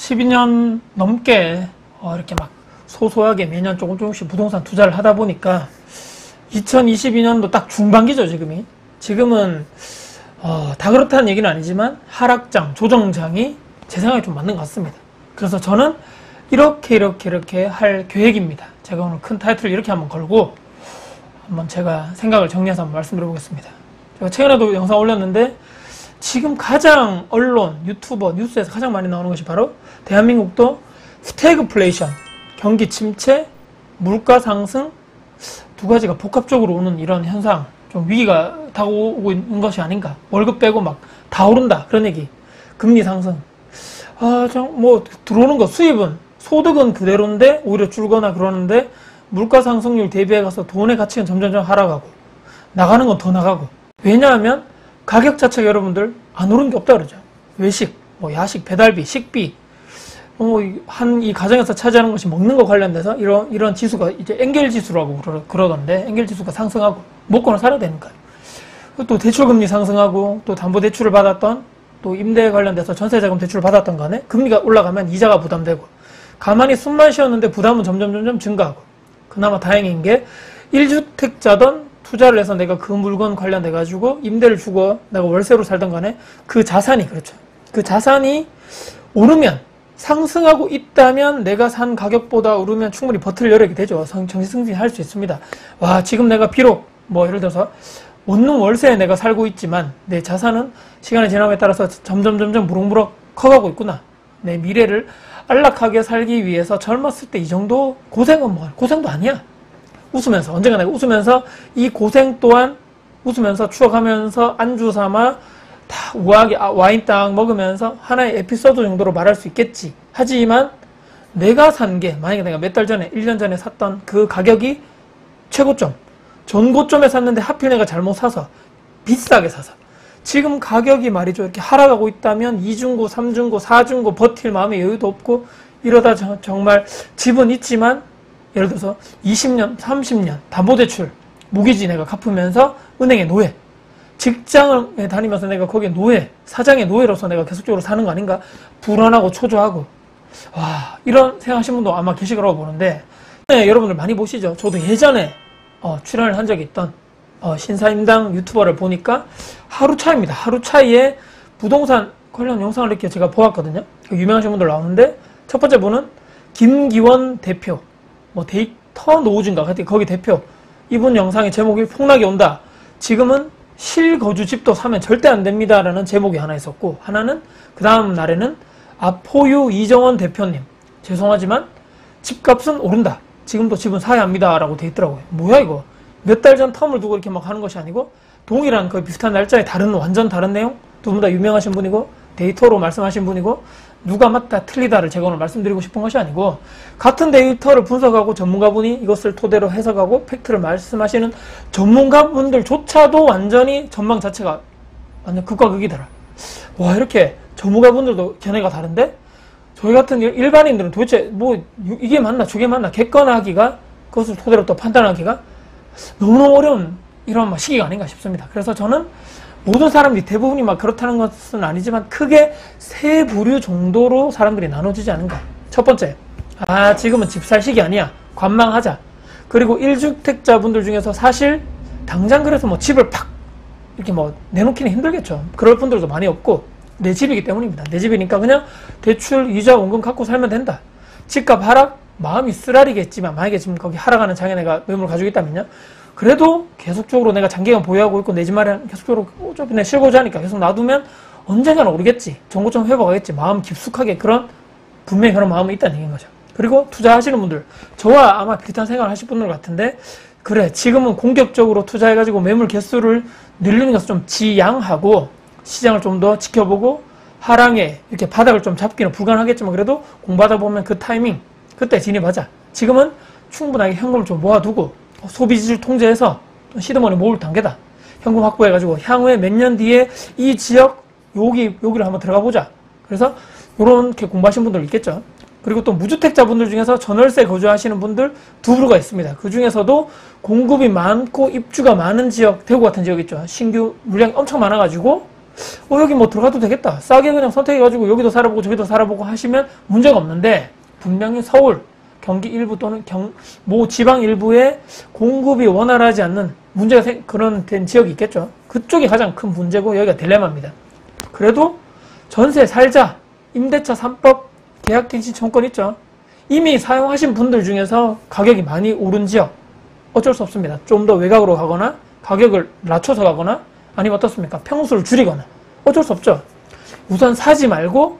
12년 넘게 이렇게 막 소소하게 매년 조금씩 부동산 투자를 하다 보니까 2022년도 딱 중반기죠, 지금이. 지금은 다 그렇다는 얘기는 아니지만 하락장, 조정장이 제 생각에 좀 맞는 것 같습니다. 그래서 저는 이렇게 할 계획입니다. 제가 오늘 큰 타이틀을 이렇게 한번 걸고 한번 제가 생각을 정리해서 한번 말씀드려 보겠습니다. 제가 최근에도 영상 올렸는데 지금 가장 언론, 유튜버, 뉴스에서 가장 많이 나오는 것이 바로 대한민국도 스태그플레이션, 경기 침체, 물가 상승 두 가지가 복합적으로 오는 이런 현상, 좀 위기가 다가오고 있는 것이 아닌가. 월급 빼고 막 다 오른다 그런 얘기. 금리 상승. 들어오는 거 수입은 소득은 그대로인데 오히려 줄거나 그러는데 물가 상승률 대비해 가서 돈의 가치는 점점 하락하고 나가는 건 더 나가고. 왜냐하면 가격 자체가 여러분들 안 오른 게 없다 그러죠. 외식, 야식, 배달비, 식비, 이 가정에서 차지하는 것이 먹는 거 관련돼서 이런 지수가 이제 엔겔 지수라고 그러던데, 엔겔 지수가 상승하고 먹고는 살아야 되니까요. 또 대출금리 상승하고 또 담보대출을 받았던 또 임대에 관련돼서 전세자금 대출을 받았던 간에 금리가 올라가면 이자가 부담되고 가만히 숨만 쉬었는데 부담은 점점 증가하고. 그나마 다행인 게 1주택자던 투자를 해서 내가 그 물건 관련돼 가지고 임대를 주고 내가 월세로 살던 간에 그 자산이, 그렇죠, 그 자산이 오르면, 상승하고 있다면 내가 산 가격보다 오르면 충분히 버틸 여력이 되죠. 정시승진할 수 있습니다. 와, 지금 내가 비록 예를 들어서 원룸 월세에 내가 살고 있지만 내 자산은 시간이 지남에 따라서 점점 무럭무럭 커가고 있구나. 내 미래를 안락하게 살기 위해서 젊었을 때 이 정도 고생은 고생도 아니야. 웃으면서, 언젠가 내가 웃으면서 이 고생 또한 웃으면서 추억하면서 안주 삼아 다 우아하게 와인 딱 먹으면서 하나의 에피소드 정도로 말할 수 있겠지. 하지만 내가 산 게, 만약에 내가 몇 달 전에, 1년 전에 샀던 그 가격이 최고점, 전고점에 샀는데 하필 내가 잘못 사서 비싸게 사서 지금 가격이 말이죠, 이렇게 하락하고 있다면 2중고, 3중고, 4중고 버틸 마음의 여유도 없고 이러다 정말 집은 있지만 예를 들어서 20년, 30년 담보대출, 모기지 내가 갚으면서 은행에 노예, 직장에 다니면서 내가 거기에 노예, 사장의 노예로서 내가 계속적으로 사는 거 아닌가? 불안하고 초조하고. 와, 이런 생각하신 분도 아마 계실 거라고 보는데, 네, 여러분들 많이 보시죠? 저도 예전에 출연을 한 적이 있던 신사임당 유튜버를 보니까 하루 차이입니다. 하루 차이에 부동산 관련 영상을 이렇게 제가 보았거든요. 유명하신 분들 나오는데, 첫 번째 분은 김기원 대표, 데이터 노우즈인가 거기 대표. 이분 영상의 제목이 폭락이 온다. 지금은 실거주 집도 사면 절대 안 됩니다 라는 제목이 하나 있었고, 하나는 그 다음 날에는 아포유 이정원 대표님, 죄송하지만 집값은 오른다, 지금도 집은 사야 합니다 라고 돼 있더라고요. 뭐야 이거, 몇 달 전 텀을 두고 이렇게 막 하는 것이 아니고 동일한 거의 비슷한 날짜에 완전 다른 내용, 두 분 다 유명하신 분이고 데이터로 말씀하신 분이고 누가 맞다 틀리다를 제가 오늘 말씀드리고 싶은 것이 아니고, 같은 데이터를 분석하고 전문가분이 이것을 토대로 해석하고 팩트를 말씀하시는 전문가분들조차도 완전히 전망 자체가 완전 극과 극이더라. 와, 이렇게 전문가분들도 견해가 다른데 저희 같은 일반인들은 도대체 이게 맞나 저게 맞나 객관화하기가, 그것을 토대로 또 판단하기가 너무너무 어려운 이런 시기가 아닌가 싶습니다. 그래서 저는 모든 사람들이, 대부분이 그렇다는 것은 아니지만 크게 세 부류 정도로 사람들이 나눠지지 않은가. 첫 번째, 지금은 집 살 시기 아니야, 관망하자. 그리고 1주택자분들 중에서 사실 당장 그래서 집을 팍 이렇게 내놓기는 힘들겠죠. 그럴 분들도 많이 없고 내 집이기 때문입니다. 내 집이니까 그냥 대출, 이자, 원금 갖고 살면 된다. 집값 하락, 마음이 쓰라리겠지만 만약에 지금 거기 하락하는 장에 내가 매물을 가지고 있다면요, 그래도 계속적으로 내가 장기간 보유하고 있고 내 집 마련 계속적으로 어차피 내가 실고자 하니까 계속 놔두면 언젠가는 오르겠지, 정고점 회복하겠지, 마음 깊숙하게 분명히 그런 마음이 있다는 얘기인 거죠. 그리고 투자하시는 분들, 저와 아마 비슷한 생각을 하실 분들 같은데, 그래 지금은 공격적으로 투자해가지고 매물 개수를 늘리는 것을 좀 지양하고 시장을 좀 더 지켜보고 하락에 이렇게 바닥을 좀 잡기는 불가능하겠지만 그래도 공부하다 보면 그 타이밍, 그때 진입하자. 지금은 충분하게 현금을 좀 모아두고 소비지를 통제해서 시드머니 모을 단계다. 현금 확보해가지고 향후에 몇 년 뒤에 이 지역 여기를 한번 들어가 보자. 그래서 이렇게 공부하신 분들 있겠죠. 그리고 또 무주택자분들 중에서 전월세 거주하시는 분들 두 부류가 있습니다. 그 중에서도 공급이 많고 입주가 많은 지역, 대구 같은 지역 있죠. 신규 물량이 엄청 많아가지고 여기 뭐 들어가도 되겠다. 싸게 그냥 선택해가지고 여기도 살아보고 저기도 살아보고 하시면 문제가 없는데, 분명히 서울, 경기 일부 또는 모 지방 일부에 공급이 원활하지 않는 문제가 그런 된 지역이 있겠죠. 그쪽이 가장 큰 문제고 여기가 딜레마입니다. 그래도 전세 살자, 임대차 3법, 계약갱신 청구권 있죠. 이미 사용하신 분들 중에서 가격이 많이 오른 지역, 어쩔 수 없습니다. 좀 더 외곽으로 가거나 가격을 낮춰서 가거나 아니면 어떻습니까? 평수를 줄이거나 어쩔 수 없죠. 우선 사지 말고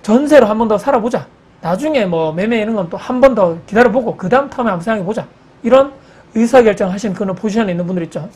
전세로 한 번 더 살아보자. 나중에 뭐 매매 이런 건 또 한 번 더 기다려보고 그 다음 텀에 한번 생각해보자. 이런 의사결정 하신 그런 포지션에 있는 분들 있죠.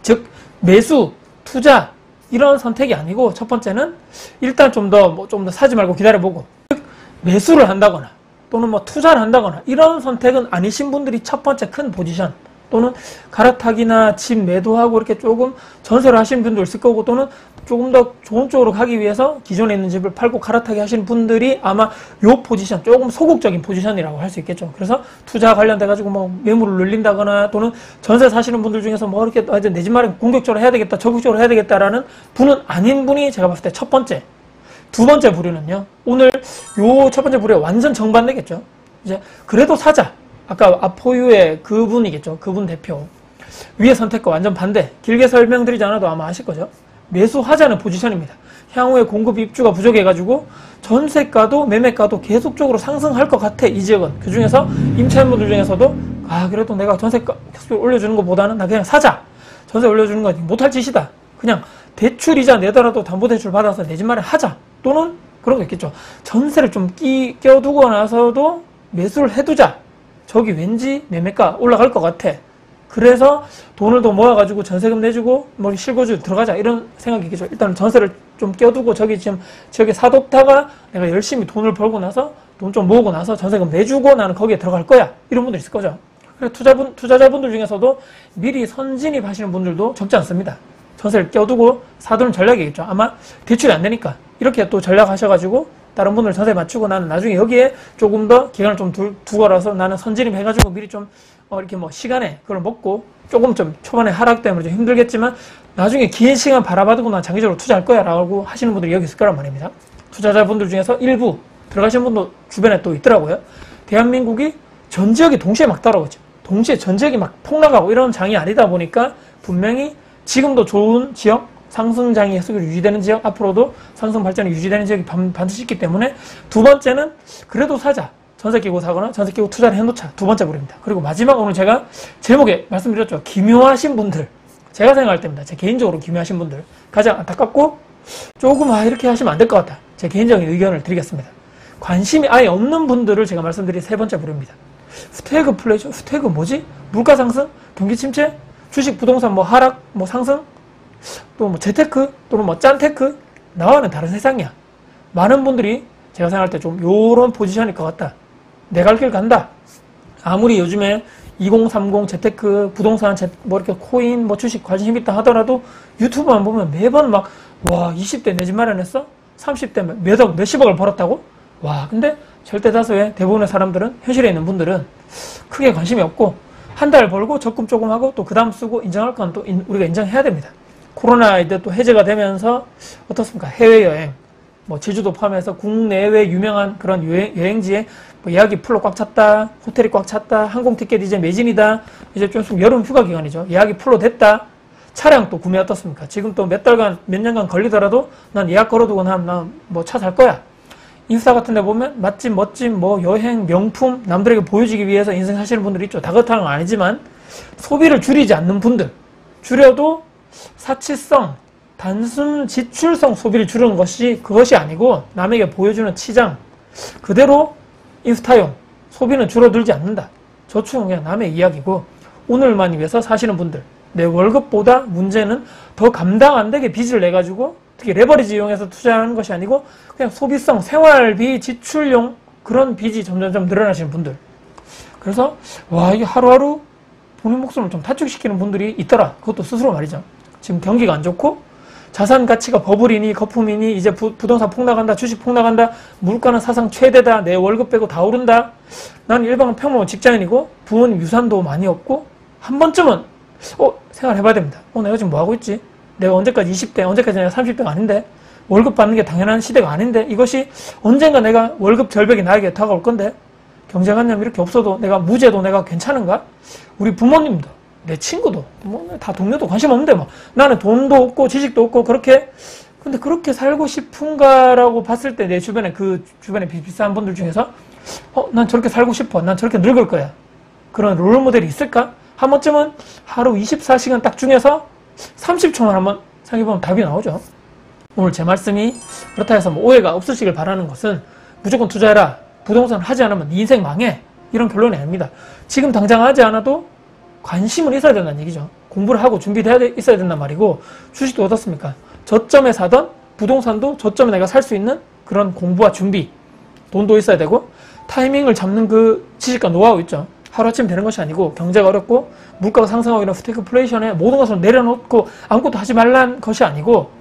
즉 매수, 투자 이런 선택이 아니고 첫 번째는 일단 좀 더 사지 말고 기다려보고, 즉 매수를 한다거나 또는 뭐 투자를 한다거나 이런 선택은 아니신 분들이 첫 번째 큰 포지션, 또는 갈아타기나 집 매도하고 이렇게 조금 전세를 하시는 분도 있을 거고, 또는 조금 더 좋은 쪽으로 가기 위해서 기존에 있는 집을 팔고 갈아타기 하시는 분들이 아마 요 포지션, 조금 소극적인 포지션이라고 할 수 있겠죠. 그래서 투자 관련돼가지고 뭐 매물을 늘린다거나 또는 전세 사시는 분들 중에서 뭐 이렇게 내 집 마련 공격적으로 해야 되겠다, 적극적으로 해야 되겠다라는 분은 아닌 분이 제가 봤을 때 첫 번째. 두 번째 부류는요, 오늘 요 첫 번째 부류에 완전 정반대겠죠. 이제 그래도 사자. 아까 아포유의 그분이겠죠. 그분 대표. 위의 선택과 완전 반대. 길게 설명드리지 않아도 아마 아실 거죠. 매수하자는 포지션입니다. 향후에 공급 입주가 부족해가지고 전세가도 매매가도 계속적으로 상승할 것 같아. 이 지역은. 그 중에서 임차인분들 중에서도 그래도 내가 전세가 계속 올려주는 것보다는 나 그냥 사자. 전세 올려주는 거 못할 짓이다. 그냥 대출이자 내더라도 담보대출 받아서 내 집 마련 하자. 또는 그런 거 있겠죠. 전세를 좀 껴두고 나서도 매수를 해두자. 저기 왠지 매매가 올라갈 것 같아. 그래서 돈을 더 모아가지고 전세금 내주고 뭐 실거주 들어가자 이런 생각이겠죠. 일단 전세를 좀 껴두고 저기 지금 지역에 사뒀다가 내가 열심히 돈을 벌고 나서 돈 좀 모으고 나서 전세금 내주고 나는 거기에 들어갈 거야. 이런 분들 있을 거죠. 그래서 투자자분들 중에서도 미리 선진입하시는 분들도 적지 않습니다. 전세를 껴두고 사두는 전략이겠죠. 아마 대출이 안 되니까 이렇게 또 전략하셔가지고 다른 분들 전세 맞추고 나는 나중에 여기에 조금 더 기간을 좀 두고라서 나는 선진입 해가지고 미리 좀 이렇게 뭐 시간에 그걸 먹고 조금 좀 초반에 하락 때문에 좀 힘들겠지만 나중에 긴 시간 바라봐두고 난 장기적으로 투자할 거야 라고 하시는 분들이 여기 있을 거란 말입니다. 투자자분들 중에서 일부 들어가신 분도 주변에 또 있더라고요. 대한민국이 전 지역이 동시에 막 따라오죠. 동시에 전 지역이 막 폭락하고 이런 장이 아니다 보니까 분명히 지금도 좋은 지역, 상승장이 계속 유지되는 지역, 앞으로도 상승 발전이 유지되는 지역이 반드시 있기 때문에 두 번째는 그래도 사자. 전세 끼고 사거나 전세 끼고 투자를 해놓자. 두 번째 부류입니다. 그리고 마지막 오늘 제가 제목에 말씀드렸죠. 기묘하신 분들. 제가 생각할 때입니다. 제 개인적으로 기묘하신 분들. 가장 안타깝고 조금 이렇게 하시면 안 될 것 같다. 제 개인적인 의견을 드리겠습니다. 관심이 아예 없는 분들을 제가 말씀드린 세 번째 부류입니다. 스태그플레이션? 스태그 뭐지? 물가 상승? 경기 침체? 주식 부동산 뭐 하락? 뭐 상승? 또 뭐 재테크? 또는 뭐 짠테크? 나와는 다른 세상이야. 많은 분들이 제가 생각할 때 좀 요런 포지션일 것 같다. 내 갈 길 간다. 아무리 요즘에 2030 재테크, 부동산, 뭐 이렇게 코인, 뭐 주식 관심 있다 하더라도 유튜브만 보면 매번 막, 20대 내 집 마련했어? 30대 몇십억을 벌었다고? 근데 절대 다수의 대부분의 사람들은, 현실에 있는 분들은 크게 관심이 없고, 한 달 벌고 적금 조금 하고 또 그 다음 쓰고 인정할 건 또 우리가 인정해야 됩니다. 코로나 이제 또 해제가 되면서 어떻습니까? 해외여행, 뭐 제주도 포함해서 국내외 유명한 그런 여행지에 뭐 예약이 풀로 꽉 찼다, 호텔이 꽉 찼다, 항공 티켓 이제 매진이다, 이제 좀 여름 휴가 기간이죠. 예약이 풀로 됐다. 차량 또 구매 어떻습니까? 지금 또 몇 달간, 몇 년간 걸리더라도 난 예약 걸어두고 난 뭐 차 살 거야. 인스타 같은 데 보면 맛집, 멋집, 뭐 여행, 명품, 남들에게 보여주기 위해서 인생 사시는 분들이 있죠. 다 그렇다는 건 아니지만 소비를 줄이지 않는 분들, 줄여도 사치성, 단순 지출성 소비를 줄이는 것이 그것이 아니고 남에게 보여주는 치장, 그대로 인스타용 소비는 줄어들지 않는다. 저축은 그냥 남의 이야기고 오늘만 위해서 사시는 분들, 내 월급보다 문제는 더 감당 안 되게 빚을 내가지고 특히 레버리지 이용해서 투자하는 것이 아니고 그냥 소비성, 생활비, 지출용 그런 빚이 점점점 늘어나시는 분들. 그래서 이게 하루하루 본인 목숨을 좀 타축시키는 분들이 있더라. 그것도 스스로 말이죠. 지금 경기가 안 좋고 자산 가치가 버블이니 거품이니 이제 부동산 폭락한다, 주식 폭락한다, 물가는 사상 최대다, 내 월급 빼고 다 오른다. 난 일반 평범한 직장인이고 부모님 유산도 많이 없고 한 번쯤은 생각해봐야 됩니다. 내가 지금 뭐 하고 있지? 내가 언제까지 20대, 언제까지 내가 30대가 아닌데, 월급 받는 게 당연한 시대가 아닌데, 이것이 언젠가 내가 월급 절벽이 나에게 다가올 건데, 경제관념 이렇게 없어도 내가 무죄도 내가 괜찮은가? 우리 부모님도, 내 친구도, 뭐 다 동료도 관심 없는데, 뭐 나는 돈도 없고 지식도 없고 그렇게, 근데 그렇게 살고 싶은가라고 봤을 때 내 주변에 그 주변에 비슷한 분들 중에서 난 저렇게 살고 싶어. 난 저렇게 늙을 거야. 그런 롤모델이 있을까? 한 번쯤은 하루 24시간 딱 중에서 30초만 한번 생각해보면 답이 나오죠. 오늘 제 말씀이 그렇다 해서 뭐 오해가 없으시길 바라는 것은 무조건 투자해라. 부동산 하지 않으면 네 인생 망해. 이런 결론이 아닙니다. 지금 당장 하지 않아도 관심은 있어야 된다는 얘기죠. 공부를 하고 준비돼야 있어야 된단 말이고 주식도 어떻습니까? 저점에 사던 부동산도 저점에 내가 살 수 있는 그런 공부와 준비, 돈도 있어야 되고 타이밍을 잡는 그 지식과 노하우 있죠. 하루아침 되는 것이 아니고 경제가 어렵고 물가가 상승하고 이런 스태그플레이션에 모든 것을 내려놓고 아무것도 하지 말란 것이 아니고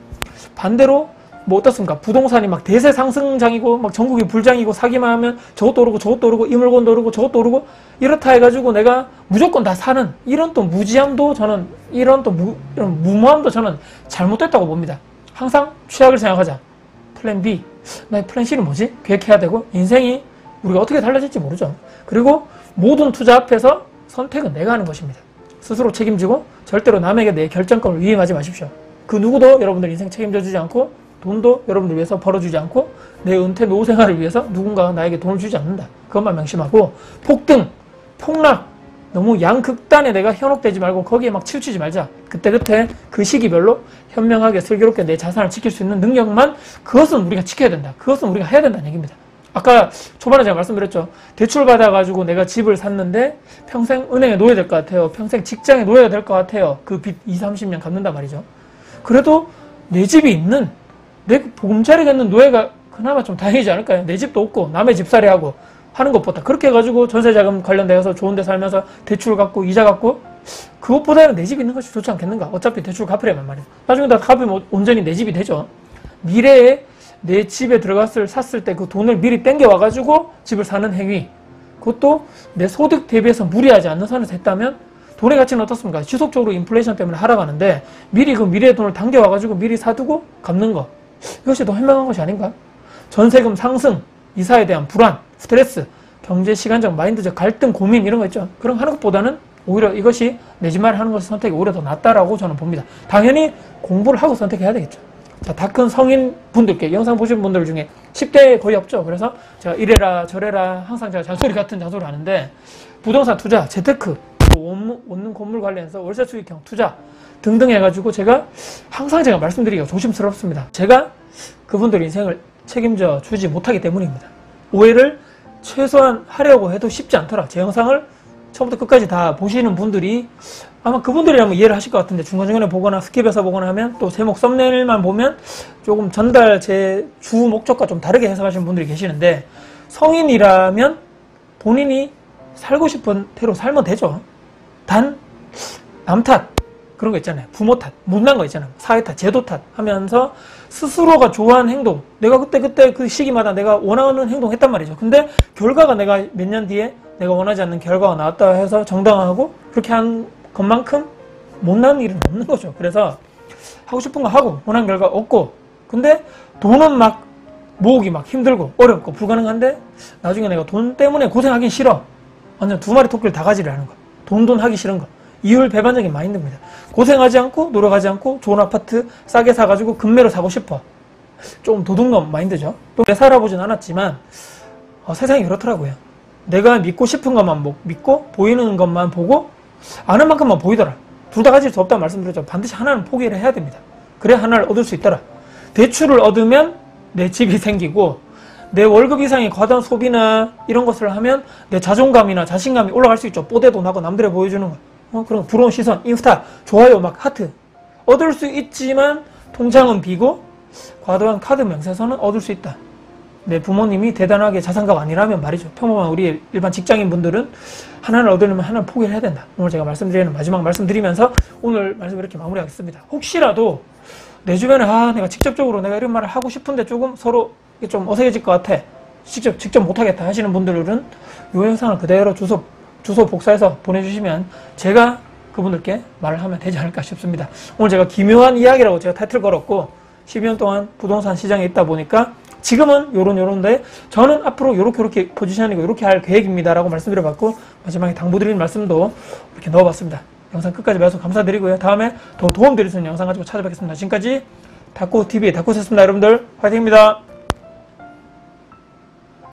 반대로 뭐 어떻습니까? 부동산이 막 대세 상승장이고 막 전국이 불장이고 사기만 하면 저것도 오르고 저것도 오르고 이 물건도 오르고 저것도 오르고 이렇다 해가지고 내가 무조건 다 사는 이런 또 무지함도 저는 이런 무모함도 저는 잘못됐다고 봅니다. 항상 취약을 생각하자. 플랜 B. 나의 플랜 C는 뭐지? 계획해야 되고 인생이 우리가 어떻게 달라질지 모르죠. 그리고 모든 투자 앞에서 선택은 내가 하는 것입니다. 스스로 책임지고 절대로 남에게 내 결정권을 위임하지 마십시오. 그 누구도 여러분들 인생 책임져 주지 않고 돈도 여러분들 위해서 벌어주지 않고 내 은퇴 노후 생활을 위해서 누군가가 나에게 돈을 주지 않는다. 그것만 명심하고 폭등, 폭락, 너무 양극단에 내가 현혹되지 말고 거기에 막 치우치지 말자. 그때그때 그 시기별로 현명하게 슬기롭게 내 자산을 지킬 수 있는 능력만 그것은 우리가 지켜야 된다. 그것은 우리가 해야 된다는 얘기입니다. 아까 초반에 제가 말씀드렸죠. 대출 받아가지고 내가 집을 샀는데 평생 은행에 놓여야 될 것 같아요. 평생 직장에 놓여야 될 것 같아요. 그 빚 20, 30년 갚는단 말이죠. 그래도 내 집이 있는 내 보금자리가 있는 노예가 그나마 좀 다행이지 않을까요? 내 집도 없고 남의 집살이하고 하는 것보다 그렇게 해가지고 전세자금 관련돼서 좋은 데 살면서 대출 갚고 이자 갚고 그것보다는 내 집 있는 것이 좋지 않겠는가? 어차피 대출 갚으려면 말이에요. 나중에 다 갚으면 온전히 내 집이 되죠. 미래에 내 집에 샀을 때 그 돈을 미리 땡겨와가지고 집을 사는 행위, 그것도 내 소득 대비해서 무리하지 않는 선에서 했다면 돈의 가치는 어떻습니까? 지속적으로 인플레이션 때문에 하락하는데 미리 그 미래의 돈을 당겨와가지고 미리 사두고 갚는 거, 이것이 더 현명한 것이 아닌가? 전세금 상승, 이사에 대한 불안, 스트레스, 경제 시간적 마인드적 갈등, 고민 이런 거 있죠. 그런 거 하는 것보다는 오히려 이것이 내 집 마련 하는 것의 선택이 오히려 더 낫다라고 저는 봅니다. 당연히 공부를 하고 선택해야 되겠죠. 자, 다 큰 성인 분들께, 영상 보신 분들 중에 10대 거의 없죠. 그래서 제가 이래라 저래라 항상 제가 잔소리 같은 잔소리를 하는데 부동산 투자, 재테크, 원룸 건물 관련해서 월세 수익형 투자 등등 해가지고 제가 항상 말씀드리기가 조심스럽습니다. 제가 그분들 인생을 책임져 주지 못하기 때문입니다. 오해를 최소한 하려고 해도 쉽지 않더라. 제 영상을 처음부터 끝까지 다 보시는 분들이 아마 그분들이라면 이해를 하실 것 같은데 중간중간에 보거나 스킵해서 보거나 하면 또 제목 썸네일만 보면 조금 전달 제 주 목적과 좀 다르게 해석하시는 분들이 계시는데 성인이라면 본인이 살고 싶은 대로 살면 되죠. 단 남 탓 그런 거 있잖아요. 부모 탓, 못난 거 있잖아요. 사회 탓, 제도 탓 하면서 스스로가 좋아하는 행동, 내가 그때 그 시기마다 내가 원하는 행동 했단 말이죠. 근데 결과가 내가 몇 년 뒤에 내가 원하지 않는 결과가 나왔다 해서 정당화하고 그렇게 한 것만큼 못난 일은 없는 거죠. 그래서 하고 싶은 거 하고 원하는 결과 얻고, 근데 돈은 막 모으기 막 힘들고 어렵고 불가능한데 나중에 내가 돈 때문에 고생하긴 싫어. 완전 두 마리 토끼를 다 가지려는 거. 돈 하기 싫은 거. 이율배반적인 마인드입니다. 고생하지 않고 노력하지 않고 좋은 아파트 싸게 사가지고 금매로 사고 싶어. 좀 도둑놈 마인드죠. 또 내 살아보진 않았지만 세상이 그렇더라고요. 내가 믿고 싶은 것만 믿고 보이는 것만 보고 아는 만큼만 보이더라. 둘 다 가질 수 없다는 말씀드렸죠. 반드시 하나는 포기를 해야 됩니다. 그래야 하나를 얻을 수 있더라. 대출을 얻으면 내 집이 생기고 내 월급 이상의 과다한 소비나 이런 것을 하면 내 자존감이나 자신감이 올라갈 수 있죠. 뽀대도 나고 남들에 보여주는 거. 그런 부러운 시선, 인스타, 좋아요, 막 하트. 얻을 수 있지만 통장은 비고 과도한 카드 명세서는 얻을 수 있다. 내 부모님이 대단하게 자산가가 아니라면 말이죠. 평범한 우리 일반 직장인 분들은 하나를 얻으려면 하나를 포기를 해야 된다. 오늘 제가 말씀드리는 마지막 말씀드리면서 오늘 말씀 이렇게 마무리하겠습니다. 혹시라도 내 주변에 내가 직접적으로 내가 이런 말을 하고 싶은데 조금 서로 좀 어색해질 것 같아. 직접 못하겠다 하시는 분들은 이 영상을 그대로 주소 복사해서 보내주시면 제가 그분들께 말을 하면 되지 않을까 싶습니다. 오늘 제가 기묘한 이야기라고 제가 타이틀 걸었고 12년 동안 부동산 시장에 있다 보니까 지금은 요런데 저는 앞으로 요렇게 포지션이고 요렇게 할 계획입니다 라고 말씀드려봤고 마지막에 당부드리는 말씀도 이렇게 넣어봤습니다. 영상 끝까지 봐주셔서 감사드리고요. 다음에 더 도움드릴 수 있는 영상 가지고 찾아뵙겠습니다. 지금까지 다꾸TV의 다꾸였습니다. 여러분들 화이팅입니다.